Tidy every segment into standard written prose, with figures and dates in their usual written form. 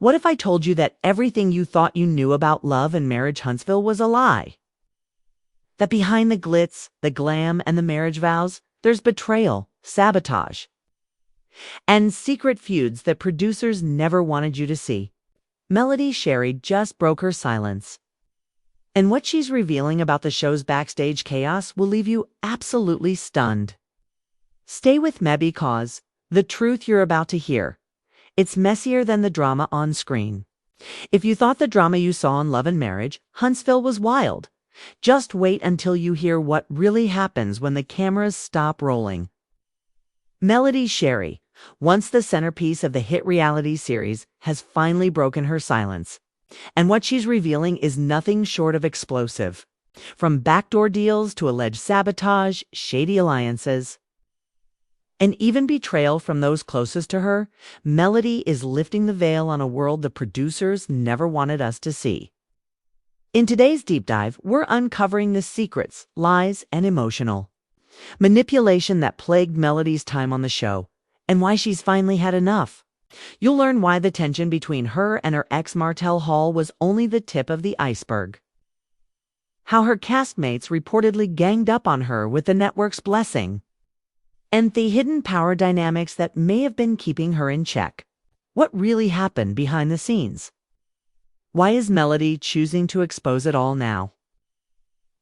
What if I told you that everything you thought you knew about love and marriage Huntsville was a lie? That behind the glitz, the glam, and the marriage vows, there's betrayal, sabotage, and secret feuds that producers never wanted you to see. Melody Shari just broke her silence. And what she's revealing about the show's backstage chaos will leave you absolutely stunned. Stay with me because the truth you're about to hear, it's messier than the drama on screen. If you thought the drama you saw in Love and Marriage, Huntsville was wild, just wait until you hear what really happens when the cameras stop rolling. Melody Shari, once the centerpiece of the hit reality series, has finally broken her silence. And what she's revealing is nothing short of explosive. From backdoor deals to alleged sabotage, shady alliances, and even betrayal from those closest to her, Melody is lifting the veil on a world the producers never wanted us to see. In today's deep dive, we're uncovering the secrets, lies, and emotional manipulation that plagued Melody's time on the show, and why she's finally had enough. You'll learn why the tension between her and her ex Martell Holt was only the tip of the iceberg. How her castmates reportedly ganged up on her with the network's blessing. And the hidden power dynamics that may have been keeping her in check. What really happened behind the scenes? Why is Melody choosing to expose it all now?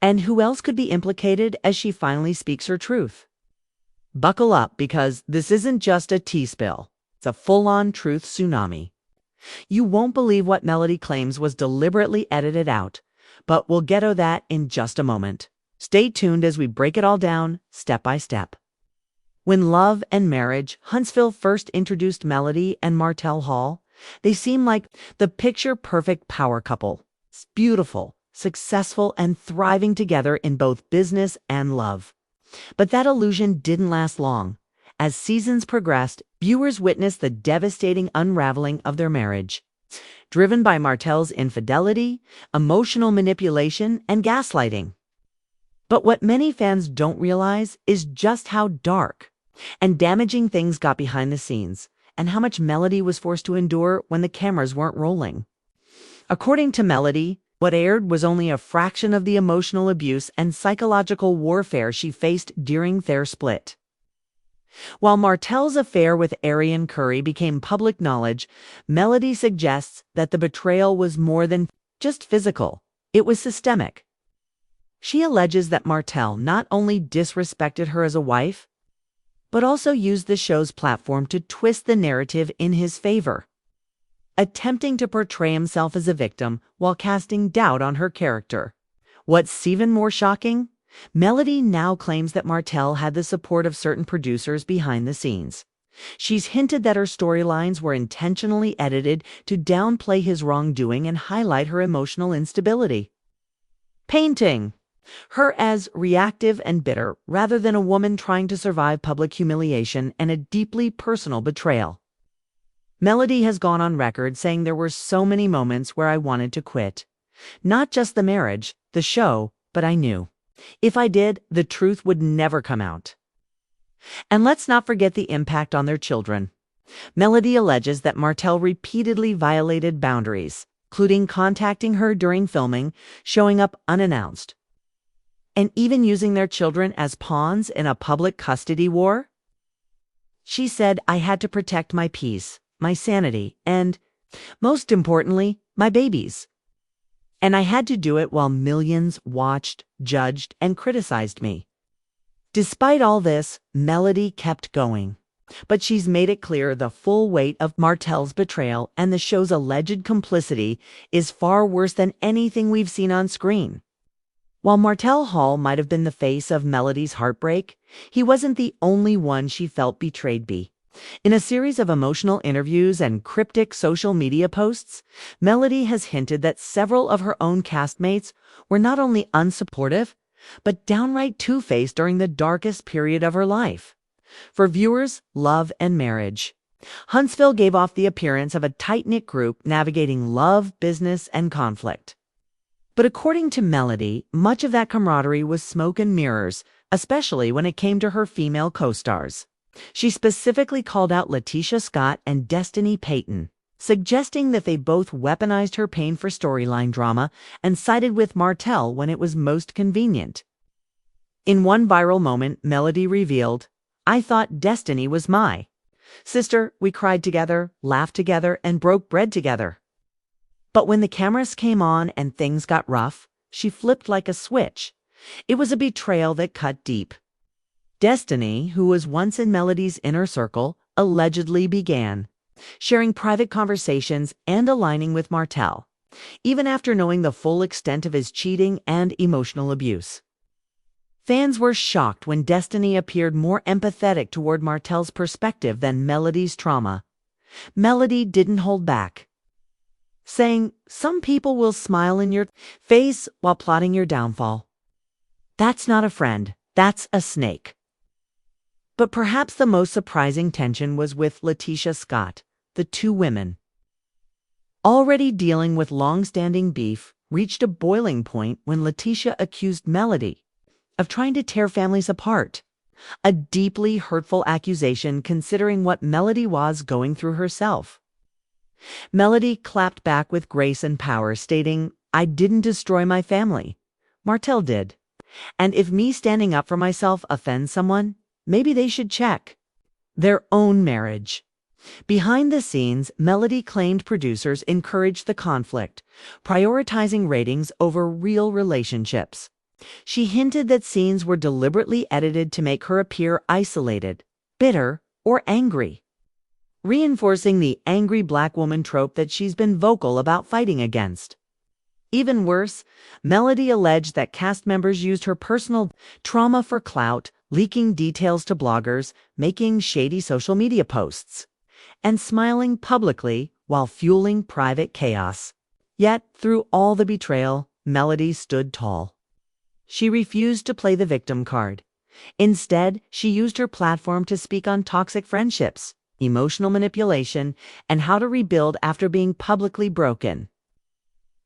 And who else could be implicated as she finally speaks her truth? Buckle up, because this isn't just a tea spill. It's a full-on truth tsunami. You won't believe what Melody claims was deliberately edited out, but we'll get to that in just a moment. Stay tuned as we break it all down, step by step. When Love and Marriage Huntsville first introduced Melody and Martell Holt, they seemed like the picture-perfect power couple. It's beautiful, successful, and thriving together in both business and love. But that illusion didn't last long. As seasons progressed, viewers witnessed the devastating unraveling of their marriage, driven by Martell's infidelity, emotional manipulation, and gaslighting. But what many fans don't realize is just how dark and damaging things got behind the scenes, and how much Melody was forced to endure when the cameras weren't rolling. According to Melody, what aired was only a fraction of the emotional abuse and psychological warfare she faced during their split. While Martell's affair with Arian Curry became public knowledge, Melody suggests that the betrayal was more than just physical. It was systemic. She alleges that Martell not only disrespected her as a wife, but also used the show's platform to twist the narrative in his favor, attempting to portray himself as a victim while casting doubt on her character. What's even more shocking? Melody now claims that Martell had the support of certain producers behind the scenes. She's hinted that her storylines were intentionally edited to downplay his wrongdoing and highlight her emotional instability, painting her as reactive and bitter rather than a woman trying to survive public humiliation and a deeply personal betrayal. Melody has gone on record saying there were so many moments where I wanted to quit. Not just the marriage, the show, but I knew if I did, the truth would never come out. And let's not forget the impact on their children. Melody alleges that Martell repeatedly violated boundaries, including contacting her during filming, showing up unannounced, and even using their children as pawns in a public custody war. She said, "I had to protect my peace, my sanity, and, most importantly, my babies. And I had to do it while millions watched, judged, and criticized me." Despite all this, Melody kept going. But she's made it clear the full weight of Martell's betrayal and the show's alleged complicity is far worse than anything we've seen on screen. While Martell Holt might have been the face of Melody's heartbreak, he wasn't the only one she felt betrayed by. In a series of emotional interviews and cryptic social media posts, Melody has hinted that several of her own castmates were not only unsupportive, but downright two-faced during the darkest period of her life. For viewers, Love and Marriage Huntsville gave off the appearance of a tight-knit group navigating love, business, and conflict. But according to Melody, much of that camaraderie was smoke and mirrors, especially when it came to her female co-stars. She specifically called out LaTisha Scott and Payton, suggesting that they both weaponized her pain for storyline drama and sided with Martell when it was most convenient. In one viral moment, Melody revealed, "I thought destiny was my sister. We cried together, laughed together, and broke bread together. But when the cameras came on and things got rough, she flipped like a switch. It was a betrayal that cut deep." Destiny, who was once in Melody's inner circle, allegedly began sharing private conversations and aligning with Martell, even after knowing the full extent of his cheating and emotional abuse. Fans were shocked when Destiny appeared more empathetic toward Martell's perspective than Melody's trauma. Melody didn't hold back, saying, "Some people will smile in your face while plotting your downfall. That's not a friend, that's a snake." But perhaps the most surprising tension was with LaTisha Scott. The two women, already dealing with long-standing beef, reached a boiling point when LaTisha accused Melody of trying to tear families apart. A deeply hurtful accusation considering what Melody was going through herself. Melody clapped back with grace and power, stating, "I didn't destroy my family. Martell did. And if me standing up for myself offends someone, maybe they should check their own marriage." Behind the scenes, Melody claimed producers encouraged the conflict, prioritizing ratings over real relationships. She hinted that scenes were deliberately edited to make her appear isolated, bitter, or angry, reinforcing the angry black woman trope that she's been vocal about fighting against. Even worse, Melody alleged that cast members used her personal trauma for clout, leaking details to bloggers, making shady social media posts, and smiling publicly while fueling private chaos. Yet, through all the betrayal, Melody stood tall. She refused to play the victim card. Instead, she used her platform to speak on toxic friendships, emotional manipulation, and how to rebuild after being publicly broken.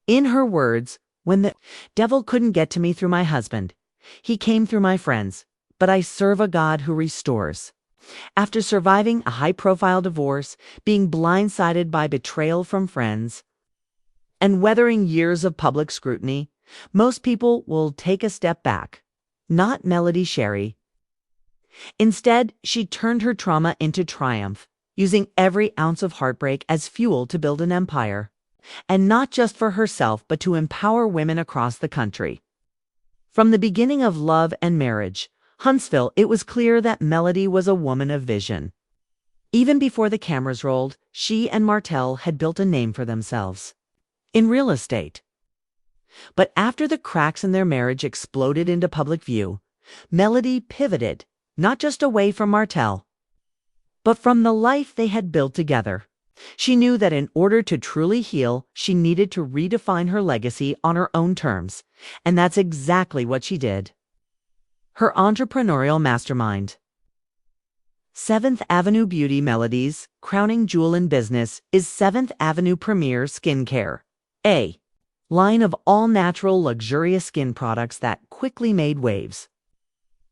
In her words, "When the devil couldn't get to me through my husband, he came through my friends, but I serve a God who restores." After surviving a high-profile divorce, being blindsided by betrayal from friends, and weathering years of public scrutiny, most people will take a step back. Not Melody Shari. Instead, she turned her trauma into triumph, using every ounce of heartbreak as fuel to build an empire. And not just for herself, but to empower women across the country. From the beginning of Love and Marriage, Huntsville, it was clear that Melody was a woman of vision. Even before the cameras rolled, she and Martell had built a name for themselves in real estate. But after the cracks in their marriage exploded into public view, Melody pivoted, not just away from Martell, but from the life they had built together. She knew that in order to truly heal, she needed to redefine her legacy on her own terms, and that's exactly what she did. Her entrepreneurial mastermind. 7th Avenue Beauty Melody's crowning jewel in business is 7th Avenue Premier Skincare, a line of all-natural luxurious skin products that quickly made waves.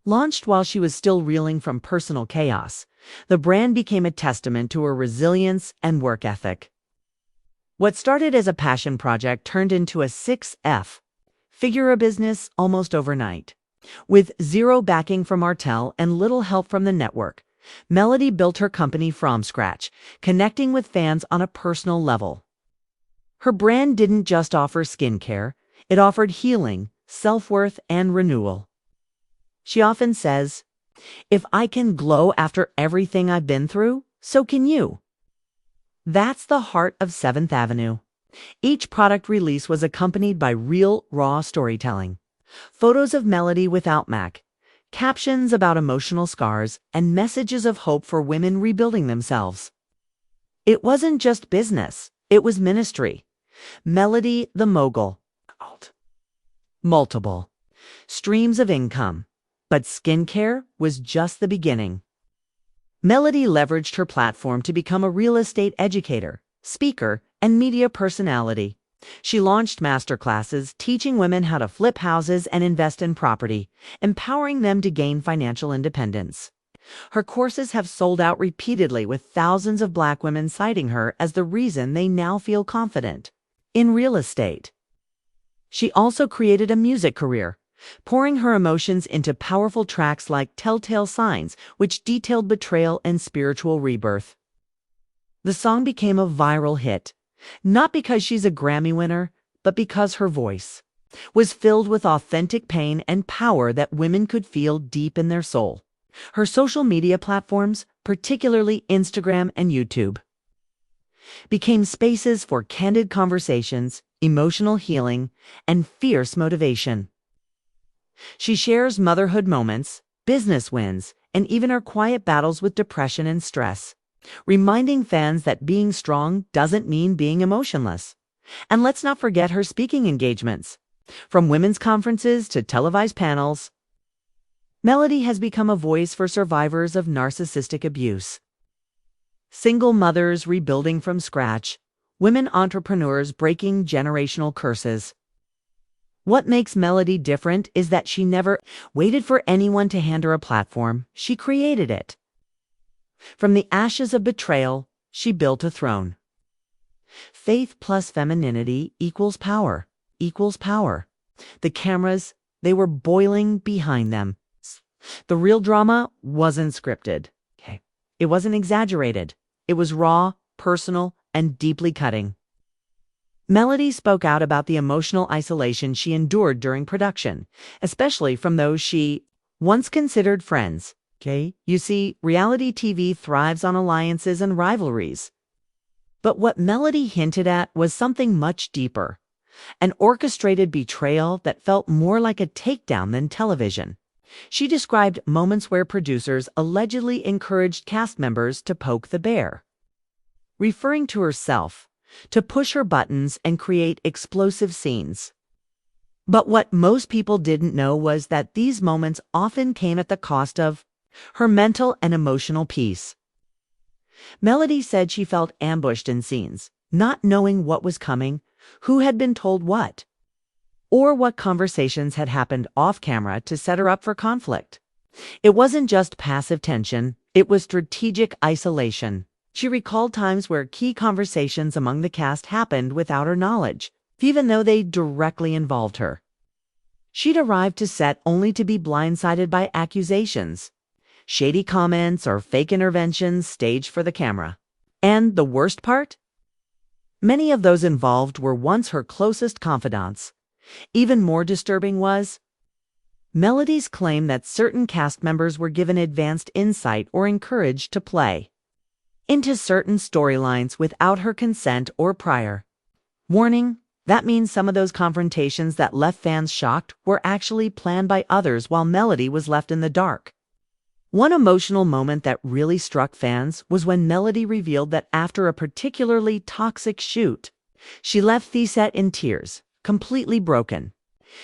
Launched while she was still reeling from personal chaos, the brand became a testament to her resilience and work ethic. What started as a passion project turned into a six-figure business almost overnight. With zero backing from Martell and little help from the network, Melody built her company from scratch, connecting with fans on a personal level. Her brand didn't just offer skincare, it offered healing, self-worth, and renewal. She often says, "If I can glow after everything I've been through, so can you." That's the heart of 7th Avenue. Each product release was accompanied by real, raw storytelling. Photos of Melody without Mac, captions about emotional scars, and messages of hope for women rebuilding themselves. It wasn't just business, it was ministry. Melody the mogul. Multiple streams of income. But skincare was just the beginning. Melody leveraged her platform to become a real estate educator, speaker, and media personality. She launched masterclasses teaching women how to flip houses and invest in property, empowering them to gain financial independence. Her courses have sold out repeatedly, with thousands of Black women citing her as the reason they now feel confident in real estate. She also created a music career, pouring her emotions into powerful tracks like Telltale Signs, which detailed betrayal and spiritual rebirth. The song became a viral hit, not because she's a Grammy winner, but because her voice was filled with authentic pain and power that women could feel deep in their soul. Her social media platforms, particularly Instagram and YouTube, became spaces for candid conversations, emotional healing, and fierce motivation. She shares motherhood moments, business wins, and even her quiet battles with depression and stress, reminding fans that being strong doesn't mean being emotionless. And let's not forget her speaking engagements. From women's conferences to televised panels, Melody has become a voice for survivors of narcissistic abuse, single mothers rebuilding from scratch, women entrepreneurs breaking generational curses. What makes Melody different is that she never waited for anyone to hand her a platform. She created it. From the ashes of betrayal, she built a throne. Faith plus femininity equals power, equals power. The cameras, they were boiling behind them. The real drama wasn't scripted. It wasn't exaggerated. It was raw, personal, and deeply cutting. Melody spoke out about the emotional isolation she endured during production, especially from those she once considered friends. You see, reality TV thrives on alliances and rivalries. But what Melody hinted at was something much deeper, an orchestrated betrayal that felt more like a takedown than television. She described moments where producers allegedly encouraged cast members to poke the bear, referring to herself, to push her buttons and create explosive scenes. But what most people didn't know was that these moments often came at the cost of her mental and emotional peace. Melody said she felt ambushed in scenes, not knowing what was coming, who had been told what, or what conversations had happened off camera to set her up for conflict. It wasn't just passive tension, it was strategic isolation. She recalled times where key conversations among the cast happened without her knowledge, even though they directly involved her. She'd arrived to set only to be blindsided by accusations, shady comments, or fake interventions staged for the camera. And the worst part? Many of those involved were once her closest confidants. Even more disturbing was Melody's claim that certain cast members were given advanced insight or encouraged to play into certain storylines without her consent or prior. Warning, that means some of those confrontations that left fans shocked were actually planned by others while Melody was left in the dark. One emotional moment that really struck fans was when Melody revealed that after a particularly toxic shoot, she left the set in tears, completely broken.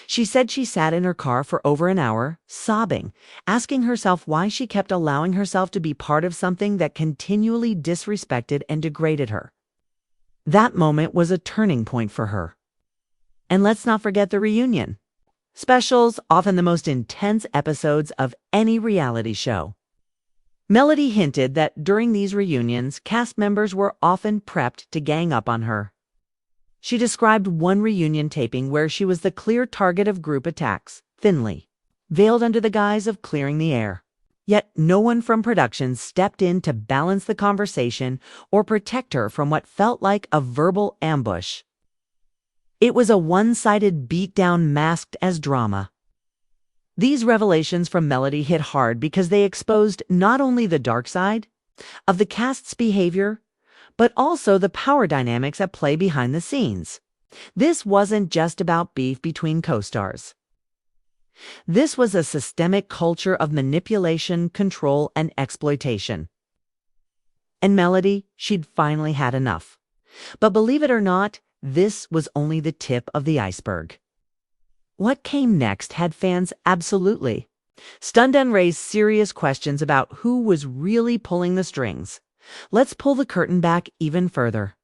She said she sat in her car for over an hour, sobbing, asking herself why she kept allowing herself to be part of something that continually disrespected and degraded her. That moment was a turning point for her. And let's not forget the reunion. Specials, often the most intense episodes of any reality show. Melody hinted that during these reunions, cast members were often prepped to gang up on her. She described one reunion taping where she was the clear target of group attacks, thinly veiled under the guise of clearing the air. Yet no one from production stepped in to balance the conversation or protect her from what felt like a verbal ambush. It was a one-sided beatdown masked as drama. These revelations from Melody hit hard because they exposed not only the dark side of the cast's behavior, but also the power dynamics at play behind the scenes. This wasn't just about beef between co-stars. This was a systemic culture of manipulation, control, and exploitation. And Melody, she'd finally had enough. But believe it or not, this was only the tip of the iceberg. What came next had fans absolutely stunned and raised serious questions about who was really pulling the strings. Let's pull the curtain back even further.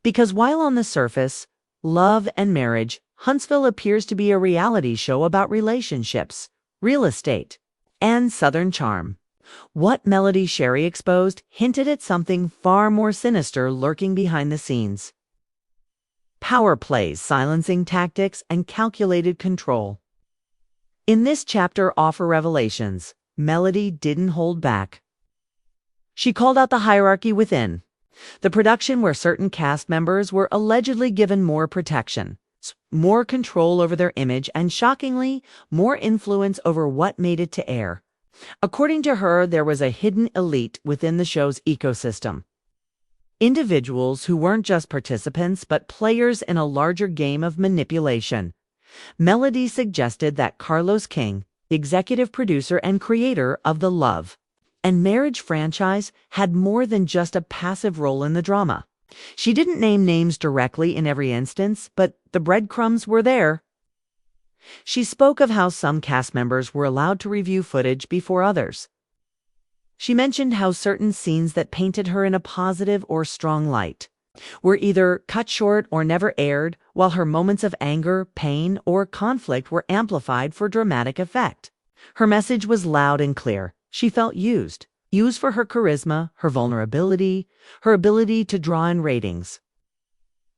Because while on the surface, love and marriage, Huntsville appears to be a reality show about relationships, real estate, and Southern charm. What Melody Shari exposed hinted at something far more sinister lurking behind the scenes. Power plays, silencing tactics, and calculated control. In this chapter, Offer Revelations, Melody didn't hold back. She called out the hierarchy within, the production where certain cast members were allegedly given more protection, more control over their image, and shockingly, more influence over what made it to air. According to her, there was a hidden elite within the show's ecosystem. Individuals who weren't just participants, but players in a larger game of manipulation. Melody suggested that Carlos King, the executive producer and creator of the Love and Marriage franchise, had more than just a passive role in the drama. She didn't name names directly in every instance, but the breadcrumbs were there. She spoke of how some cast members were allowed to review footage before others. She mentioned how certain scenes that painted her in a positive or strong light were either cut short or never aired, while her moments of anger, pain, or conflict were amplified for dramatic effect. Her message was loud and clear. She felt used for her charisma, her vulnerability, her ability to draw in ratings,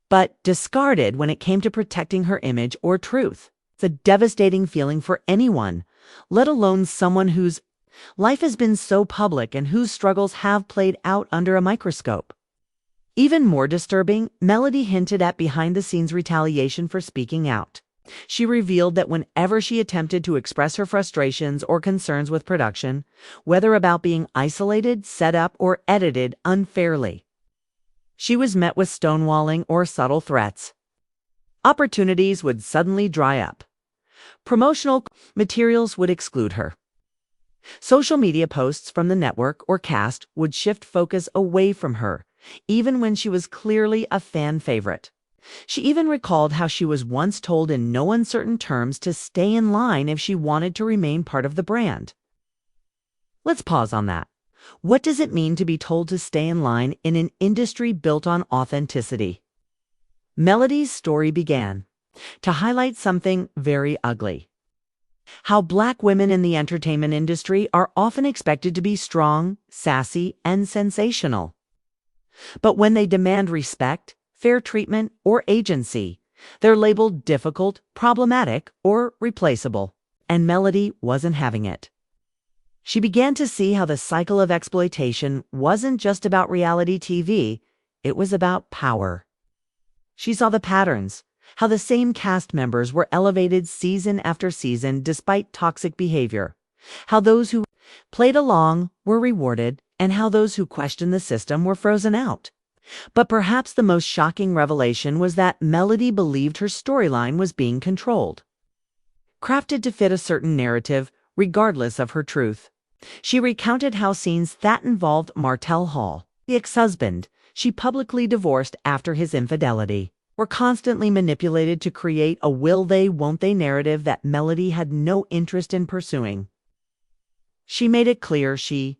but discarded when it came to protecting her image or truth. It's a devastating feeling for anyone, let alone someone whose life has been so public and whose struggles have played out under a microscope. Even more disturbing, Melody hinted at behind-the-scenes retaliation for speaking out. She revealed that whenever she attempted to express her frustrations or concerns with production, whether about being isolated, set up, or edited unfairly, she was met with stonewalling or subtle threats. Opportunities would suddenly dry up. Promotional materials would exclude her. Social media posts from the network or cast would shift focus away from her, even when she was clearly a fan favorite. She even recalled how she was once told in no uncertain terms to stay in line if she wanted to remain part of the brand. Let's pause on that. What does it mean to be told to stay in line in an industry built on authenticity? Melody's story began to highlight something very ugly. How Black women in the entertainment industry are often expected to be strong, sassy, and sensational. But when they demand respect, fair treatment, or agency, they're labeled difficult, problematic, or replaceable. And Melody wasn't having it. She began to see how the cycle of exploitation wasn't just about reality TV, it was about power. She saw the patterns, how the same cast members were elevated season after season despite toxic behavior, how those who played along were rewarded, and how those who questioned the system were frozen out. But perhaps the most shocking revelation was that Melody believed her storyline was being controlled, crafted to fit a certain narrative, regardless of her truth. She recounted how scenes that involved Martell Holt, the ex-husband she publicly divorced after his infidelity, were constantly manipulated to create a will they, won't they narrative that Melody had no interest in pursuing. She made it clear she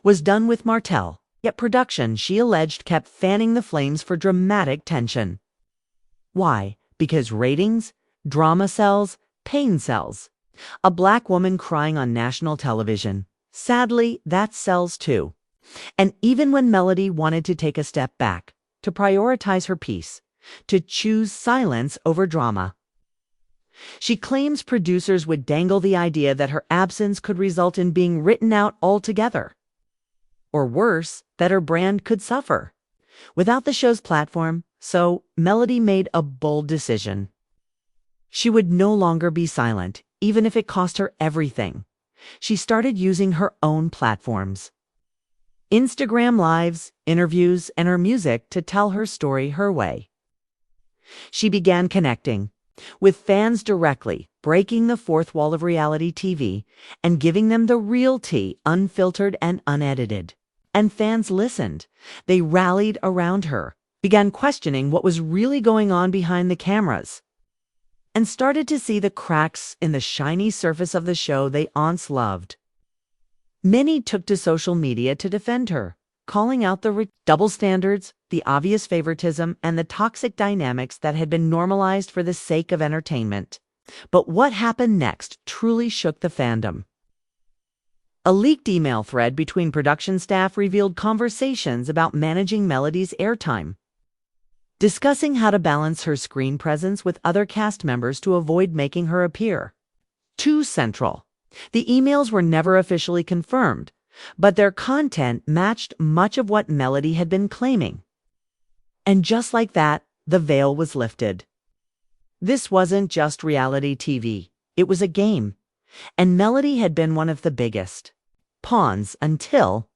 was done with Martell, yet production, she alleged, kept fanning the flames for dramatic tension. Why? Because ratings, drama sells, pain sells. A Black woman crying on national television. Sadly, that sells too. And even when Melody wanted to take a step back, to prioritize her peace, to choose silence over drama, she claims producers would dangle the idea that her absence could result in being written out altogether. Or worse, that her brand could suffer without the show's platform. So Melody made a bold decision. She would no longer be silent, even if it cost her everything. She started using her own platforms, Instagram lives, interviews, and her music to tell her story her way. She began connecting with fans directly, breaking the fourth wall of reality TV and giving them the real tea, unfiltered and unedited. And fans listened. They rallied around her, began questioning what was really going on behind the cameras, and started to see the cracks in the shiny surface of the show they once loved. Many took to social media to defend her, calling out the double standards, the obvious favoritism, and the toxic dynamics that had been normalized for the sake of entertainment. But what happened next truly shook the fandom. A leaked email thread between production staff revealed conversations about managing Melody's airtime, discussing how to balance her screen presence with other cast members to avoid making her appear too central. The emails were never officially confirmed, but their content matched much of what Melody had been claiming. And just like that, the veil was lifted. This wasn't just reality TV. It was a game. And Melody had been one of the biggest pawns until